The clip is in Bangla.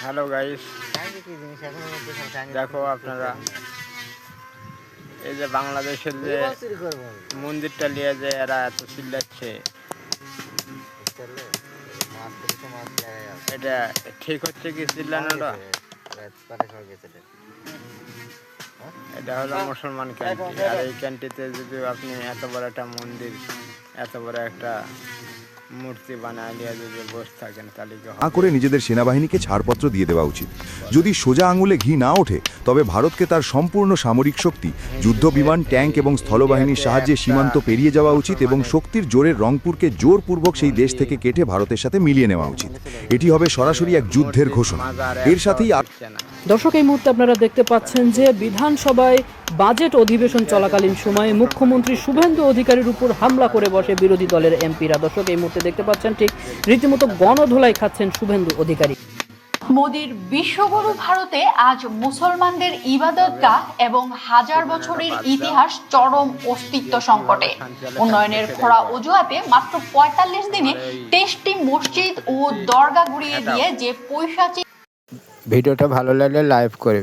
হ্যালো গাইস, দেখো আপনারা এই যে বাংলাদেশের যে মন্দিরটা নিয়ে যে এরা এত চিল্লাচ্ছে, এটা ঠিক হচ্ছে কি চিল্লানোটা? এটা হলো মুসলমান ক্যান্টি, আর এই ক্যান্টিতে যদি আপনি এত বড় একটা মন্দির, এত বড় একটা মূর্তি বানায় নিয়ে যদি বসে থাকেন তাহলে কি না করে নিজেদের সেনাবাহিনীকে ছাড়পত্র দিয়ে দেওয়া উচিত। যদি সোজা আঙুলে ঘি না ওঠে তবে ভারতকে তার সম্পূর্ণ সামরিক শক্তি, যুদ্ধ বিমান, ট্যাঙ্ক এবং স্থলবাহিনীর সাহায্যে সীমান্ত পেরিয়ে যাওয়া উচিত এবং শক্তির জোরে রংপুরকে জোরপূর্বক সেই দেশ থেকে কেটে ভারতের সাথে মিলিয়ে নেওয়া উচিত। এটি হবে সরাসরি এক যুদ্ধের ঘোষণা। এর সাথেই দর্শক, এই মুহূর্তে আপনারা দেখতে পাচ্ছেন যে বিধানসভায় বাজেট অধিবেশন চলাকালীন সময়ে মুখ্যমন্ত্রী শুভেন্দু অধিকারীর উপর হামলা করে বসে বিরোধী দলের এমপিরা। দর্শক, এই মুহূর্তে দেখতে পাচ্ছেন ঠিক রীতিমতো গণধোলাই খাচ্ছেন শুভেন্দু অধিকারী। মোদির বিশ্বগুরু ভারতে আজ মুসলমানদের ইবাদতগাহ এবং হাজার বছরের ইতিহাস চরম অস্তিত্ব সংকটে। উন্নয়নের খোঁড়া অজুহাতে মাত্র ৪৫ দিনে ২৩টি মসজিদ ও দরগা গুড়িয়ে দিয়ে যে পৈশাচিক। ভিডিওটা ভালো লাগলে লাইক করে